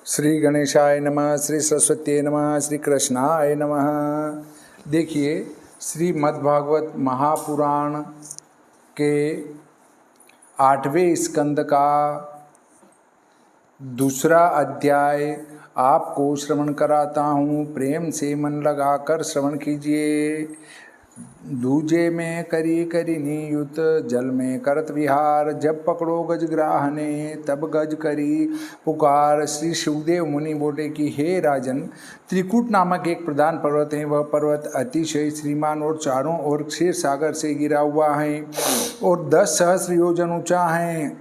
श्री गणेशाय नमः, श्री सरस्वती नमः, श्री कृष्णाय नमः। देखिए, श्रीमद्भागवत महापुराण के 8वें स्कंद का दूसरा अध्याय आपको श्रवण कराता हूँ। प्रेम से मन लगाकर श्रवण कीजिए। दूजे में करी करी नियुत, जल में करत विहार। जब पकड़ो गज ग्राहने, तब गज करी पुकार। श्री शिवदेव मुनि बोले कि हे राजन, त्रिकूट नामक एक प्रधान पर्वत है। वह पर्वत अतिशय श्रीमान और चारों ओर क्षीर सागर से घिरा हुआ है और 10 सहस्र योजन ऊंचा है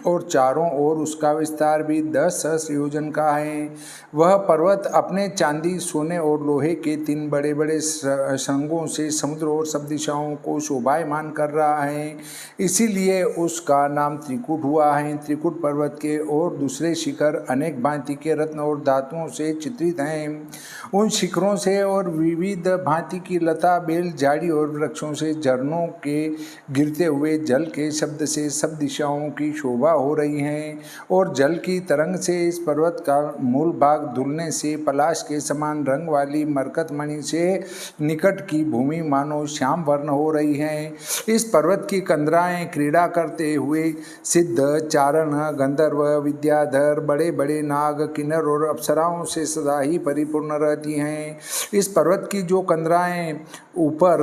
और चारों ओर उसका विस्तार भी 10 सहस्र योजन का है। वह पर्वत अपने चांदी, सोने और लोहे के 3 बड़े बड़े श्रृंगों से समुद्र और सब दिशाओं को शोभायमान कर रहा है, इसीलिए उसका नाम त्रिकूट हुआ है। त्रिकूट पर्वत के और दूसरे शिखर अनेक भांति के रत्न और धातुओं से चित्रित हैं। उन शिखरों से और विविध भांति की लता, बेल, झाड़ी और वृक्षों से झरनों के गिरते हुए जल के शब्द से सब दिशाओं की शोभा हो रही है और जल की तरंग से इस पर्वत का मूल भाग धुलने से पलाश के समान रंग वाली मरकत मणि से निकट की भूमि मानो श्याम वर्ण हो रही है। इस पर्वत की कंदराएं क्रीड़ा करते हुए सिद्ध, चारण, गंधर्व, विद्याधर, बड़े बड़े नाग, किन्नर और अप्सराओं से सदा ही परिपूर्ण रहती हैं। इस पर्वत की जो कंदराएं ऊपर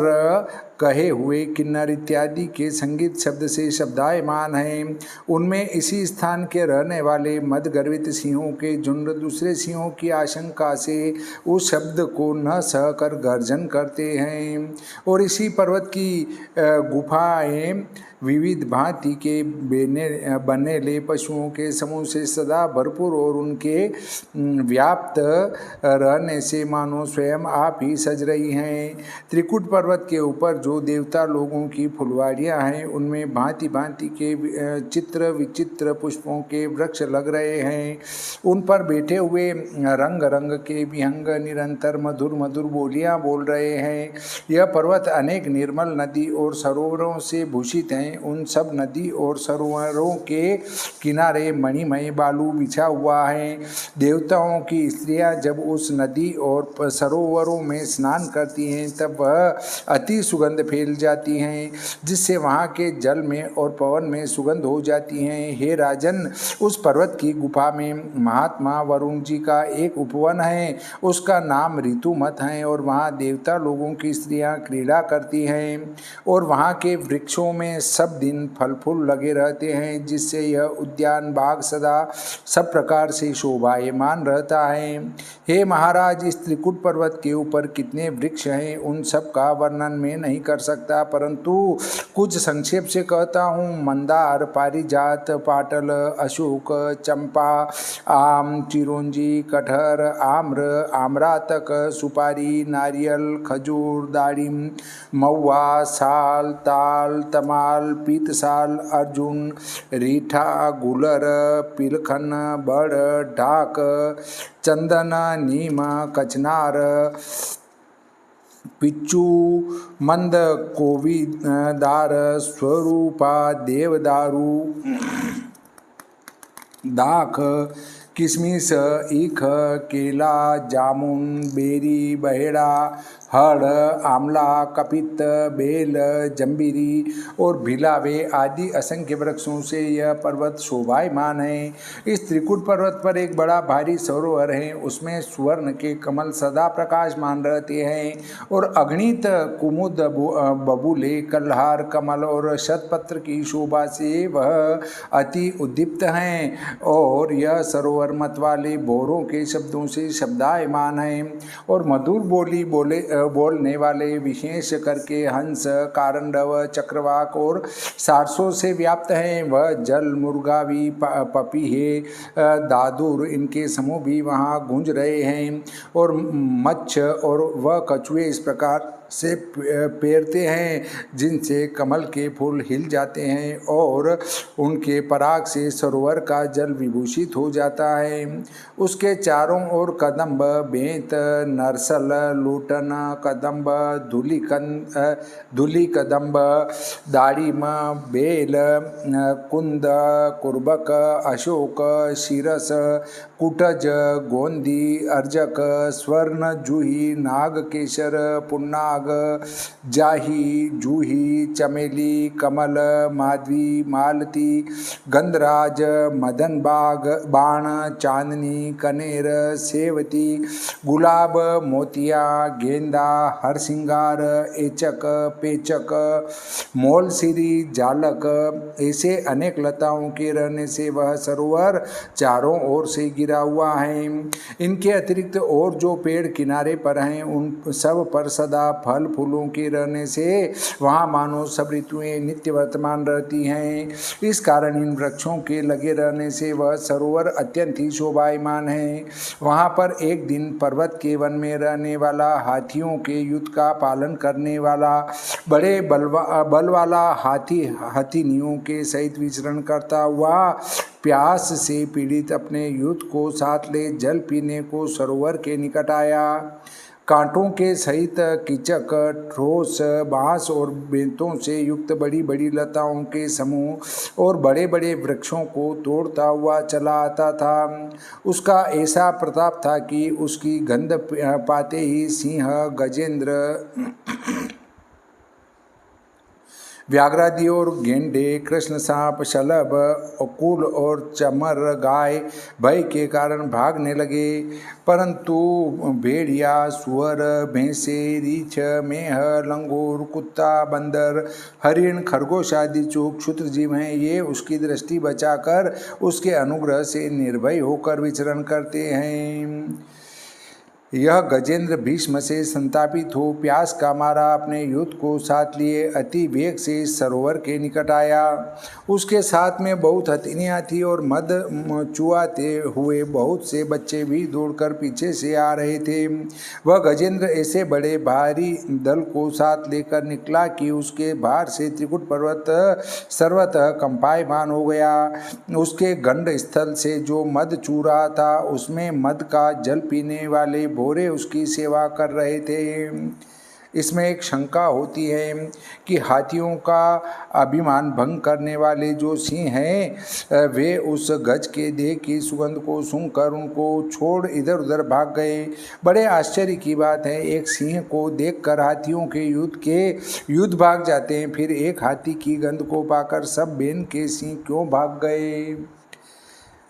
कहे हुए किन्नर इत्यादि के संगीत शब्द से शब्दायमान हैं, उनमें इसी स्थान के रहने वाले मदगर्वित सिंहों के झुंड दूसरे सिंहों की आशंका से उस शब्द को न सहकर गर्जन करते हैं। और इसी पर्वत की गुफाएं विविध भांति के बनेले पशुओं के समूह से सदा भरपूर और उनके व्याप्त रहने से मानो स्वयं आप ही सज रही हैं। त्रिकूट पर्वत के ऊपर जो देवता लोगों की फुलवाड़ियाँ हैं, उनमें भांति भांति के चित्र विचित्र पुष्पों के वृक्ष लग रहे हैं। उन पर बैठे हुए रंग रंग के विहंग निरंतर मधुर मधुर बोलियाँ बोल रहे हैं। यह पर्वत अनेक निर्मल नदी और सरोवरों से भूषित हैं। उन सब नदी और सरोवरों के किनारे मणिमय बालू बिछा हुआ है। देवताओं की स्त्रियां जब उस नदी और सरोवरों में स्नान करती हैं, तब वह अति सुगंध फैल जाती हैं, जिससे वहाँ के जल में और पवन में सुगंध हो जाती हैं। हे राजन, उस पर्वत की गुफा में महात्मा वरुण जी का एक उपवन है। उसका नाम ऋतुमत है और वहाँ देवता लोगों की स्त्रियां क्रीड़ा करती हैं और वहाँ के वृक्षों में सब दिन फल फूल लगे रहते हैं, जिससे यह उद्यान बाग सदा सब प्रकार से शोभायमान रहता है। हे महाराज, इस त्रिकूट पर्वत के ऊपर कितने वृक्ष हैं, उन सब का वर्णन मैं नहीं कर सकता, परंतु कुछ संक्षेप से कहता हूँ। मंदार, पारिजात, पाटल, अशोक, चंपा, आम, चिरौंजी, कटहर, आम्र, आम्रातक, सुपारी, नारियल, खजूर, दाड़िम, महुआ, साल, ताल, तमाल, पीतसाल, अर्जुन, रीठा, गुलर, पिलखन, बड़, ढाक, चंदन, नीम, कचनार, पिच्चू, मंद, कोविदार, स्वरूपा, देवदारू, दाख, किशमिश, ईख, केला, जामुन, बेरी, बहेड़ा, हड़, आमला, कपित, बेल, जंबीरी और भिलावे आदि असंख्य वृक्षों से यह पर्वत शोभायमान है। इस त्रिकूट पर्वत पर एक बड़ा भारी सरोवर है। उसमें स्वर्ण के कमल सदा प्रकाशमान रहते हैं और अगणित कुमुद, बबूले, कल्हार, कमल और शतपत्र की शोभा से वह अति उद्दीप्त हैं। और यह सरोवर मत वाले भौरों के शब्दों से शब्दायमान है और मधुर बोली बोलने वाले विशेष करके हंस, कारंडव, चक्रवाक और सारसों से व्याप्त हैं। वह जल, मुर्गावी, पपीहे, दादुर, इनके समूह भी वहाँ गूंज रहे हैं और मच्छ और वह कछुए इस प्रकार से पेरते हैं, जिनसे कमल के फूल हिल जाते हैं और उनके पराग से सरोवर का जल विभूषित हो जाता है। उसके चारों ओर कदम्ब, बेंत, नरसल, लूटन, कदम्ब, धूली कदम्ब, दाड़िम, बेल, कुंद, कुर्बक, अशोक, शिरस, कुटज, गोंदी, अर्जक, स्वर्ण, जूही, नागकेशर, पुन्नाग, जाही, जूही, चमेली, कमल, माधवी, मालती, गंधराज, मदनबाग, बाण, चांदनी, कनेर, सेवती, गुलाब, मोतिया, गेंदा, हरसिंगार, एचक, पेचक, मोलसिरी, जालक, ऐसे अनेक लताओं के रहने से वह सरोवर चारों ओर से गिरा हुआ है। इनके अतिरिक्त और जो पेड़ किनारे पर हैं उन सब पर सदा फल फूलों के रहने से वहाँ मानो सब ऋतुएं नित्य वर्तमान रहती हैं। इस कारण इन वृक्षों के लगे रहने से वह सरोवर अत्यंत ही शोभायमान है। वहाँ पर एक दिन पर्वत के वन में रहने वाला हाथियों के युद्ध का पालन करने वाला बड़े बल वाला हाथी हथिनियों के सहित विचरण करता हुआ प्यास से पीड़ित अपने युद्ध को साथ ले जल पीने को सरोवर के निकट आया। कांटों के सहित कीचक, ठोस, बांस और बेंतों से युक्त बड़ी बड़ी लताओं के समूह और बड़े बड़े वृक्षों को तोड़ता हुआ चला आता था। उसका ऐसा प्रताप था कि उसकी गंध पाते ही सिंह, गजेंद्र, व्याघ्रादि और गेंडे, कृष्ण सांप, शलभ, अकुल और चमर गाय भय के कारण भागने लगे, परंतु भेड़िया, सुअर, भैंसे, रीछ, मेह, लंगूर, कुत्ता, बंदर, हरिण, खरगोश आदि जो क्षुद्र जीव हैं ये उसकी दृष्टि बचाकर उसके अनुग्रह से निर्भय होकर विचरण करते हैं। यह गजेंद्र भीष्म से संतापित हो प्यास का मारा अपने युद्ध को साथ लिए अति वेग से सरोवर के निकट आया। उसके साथ में बहुत हथिनियाँ थी और मद चुआते हुए बहुत से बच्चे भी दौड़कर पीछे से आ रहे थे। वह गजेंद्र ऐसे बड़े भारी दल को साथ लेकर निकला कि उसके भार से त्रिकुट पर्वत सर्वतः कंपायमान हो गया। उसके गंड स्थल से जो मद चू रहा था उसमें मद का जल पीने वाले भोरे उसकी सेवा कर रहे थे। इसमें एक शंका होती है कि हाथियों का अभिमान भंग करने वाले जो सिंह हैं वे उस गज के देह की सुगंध को सूंघकर उनको छोड़ इधर उधर भाग गए। बड़े आश्चर्य की बात है, एक सिंह को देखकर हाथियों के युद्ध भाग जाते हैं, फिर एक हाथी की गंध को पाकर सब बेन के सिंह क्यों भाग गए?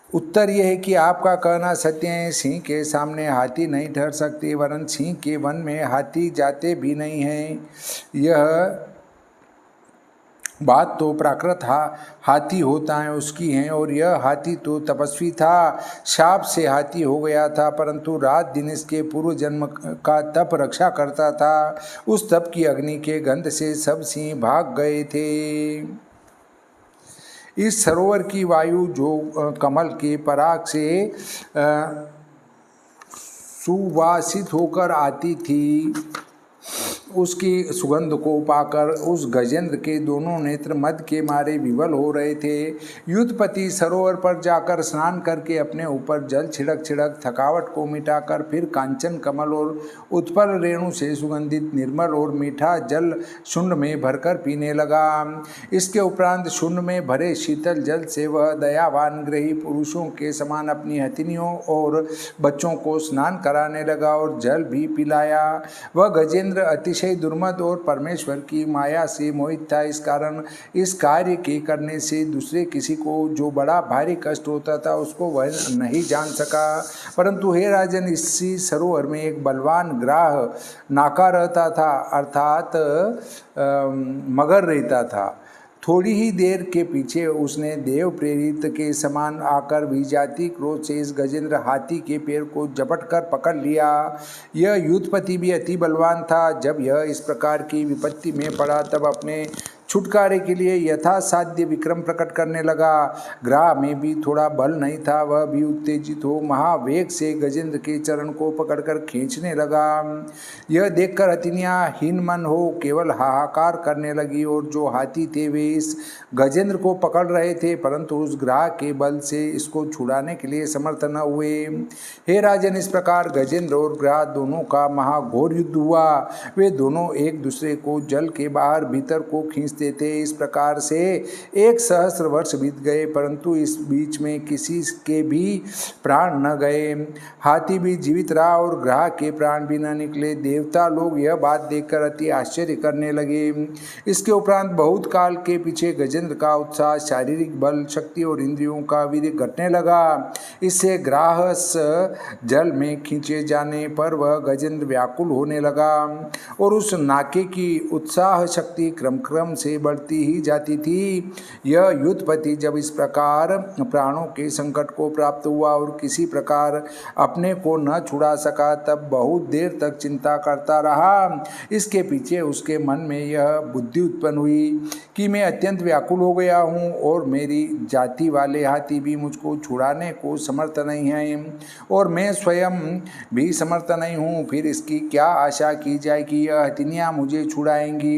उत्तर यह है कि आपका कहना सत्य है। सिंह के सामने हाथी नहीं ठहर सकते, वरन सिंह के वन में हाथी जाते भी नहीं हैं। यह बात तो प्राकृत हाथी होता है उसकी है, और यह हाथी तो तपस्वी था, शाप से हाथी हो गया था, परंतु रात दिन इसके पूर्व जन्म का तप रक्षा करता था। उस तप की अग्नि के गंध से सब सिंह भाग गए थे। इस सरोवर की वायु जो कमल के पराग से सुवासित होकर आती थी, उसकी सुगंध को पाकर उस गजेंद्र के दोनों नेत्र मद के मारे विवल हो रहे थे। युद्धपति सरोवर पर जाकर स्नान करके अपने ऊपर जल छिड़क थकावट को मिटाकर फिर कांचन कमल और उत्पल रेणु से सुगंधित निर्मल और मीठा जल शुंड में भरकर पीने लगा। इसके उपरांत शुंड में भरे शीतल जल से वह दयावान गृही पुरुषों के समान अपनी हथिनियों और बच्चों को स्नान कराने लगा और जल भी पिलाया। वह गजेंद्र अतिशय दुर्मद और परमेश्वर की माया से मोहित था। इस कारण इस कार्य के करने से दूसरे किसी को जो बड़ा भारी कष्ट होता था उसको वह नहीं जान सका। परंतु हे राजन, इसी सरोवर में एक बलवान ग्राह नाका रहता था, अर्थात मगर रहता था। थोड़ी ही देर के पीछे उसने देव प्रेरित के समान आकर विजाति क्रोध से इस गजेंद्र हाथी के पैर को झपट कर पकड़ लिया। यह युद्धपति भी अति बलवान था। जब यह इस प्रकार की विपत्ति में पड़ा तब अपने छुटकारे के लिए यथासाध्य विक्रम प्रकट करने लगा। ग्राह में भी थोड़ा बल नहीं था, वह भी उत्तेजित हो महावेग से गजेंद्र के चरण को पकड़कर खींचने लगा। यह देखकर हथिनियाँ हीन मन हो केवल हाहाकार करने लगी, और जो हाथी थे वे इस गजेंद्र को पकड़ रहे थे, परंतु उस ग्राह के बल से इसको छुड़ाने के लिए समर्थ न हुए। हे राजन, इस प्रकार गजेंद्र और ग्राह दोनों का महाघोर युद्ध हुआ। वे दोनों एक दूसरे को जल के बाहर भीतर को खींचते खींचते थे। इस प्रकार से 1 सहस्र वर्ष बीत गए, परंतु इस बीच में किसी के भी प्राण न गए। हाथी भी जीवित रहा और ग्राह के प्राण भी न निकले। देवता लोग यह बात देखकर अति आश्चर्य करने लगे। इसके उपरांत बहुत काल के पीछे गजेंद्र का उत्साह, शारीरिक बल, शक्ति और इंद्रियों का वीर्य घटने लगा। इससे ग्राहस जल में खींचे जाने पर वह गजेंद्र व्याकुल होने लगा और उस नाके की उत्साह शक्ति क्रम क्रम से बढ़ती ही जाती थी। यह युद्धपति जब इस प्रकार प्राणों के संकट को प्राप्त हुआ और किसी प्रकार अपने को न छुड़ा सका, तब बहुत देर तक चिंता करता रहा। इसके पीछे उसके मन में यह बुद्धि उत्पन्न हुई कि मैं अत्यंत व्याकुल हो गया हूँ और मेरी जाति वाले हाथी भी मुझको छुड़ाने को समर्थ नहीं हैं और मैं स्वयं भी समर्थ नहीं हूँ। फिर इसकी क्या आशा की जाए कि यह हथिनियाँ मुझे छुड़ाएंगी।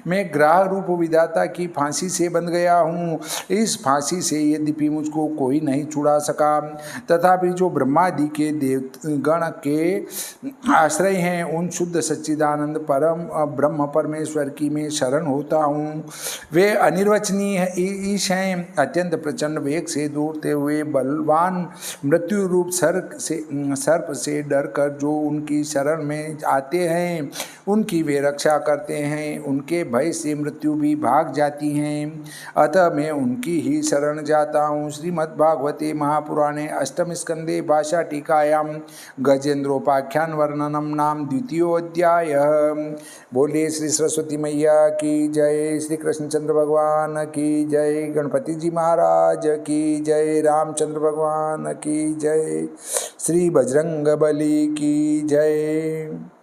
मैं ग्राह रूप विधाता की फांसी से बंध गया हूँ। इस फांसी से यद्यपि मुझको कोई नहीं छुड़ा सका, तथापि जो ब्रह्मादि के देवगण के आश्रय हैं, उन शुद्ध सच्चिदानंद परम ब्रह्म परमेश्वर की मैं शरण होता हूँ। वे अनिर्वचनीय ईश हैं। अत्यंत प्रचंड वेग से दौड़ते हुए बलवान मृत्यु रूप सर्प से डरकर जो उनकी शरण में आते हैं, उनकी वे रक्षा करते हैं। उनके भय से मृत्यु भी भाग जाती हैं, अतः मैं उनकी ही शरण जाता हूँ। श्रीमद्भागवते महापुराणे अष्टम स्कंदे भाषा टीकायां गजेंद्रोपाख्यान वर्णनम नाम द्वितीयोऽध्याय। बोले श्री सरस्वती मैया की जय, श्री कृष्णचंद्र भगवान की जय, गणपति जी महाराज की जय, रामचंद्र भगवान की जय, श्री बजरंग बली की जय।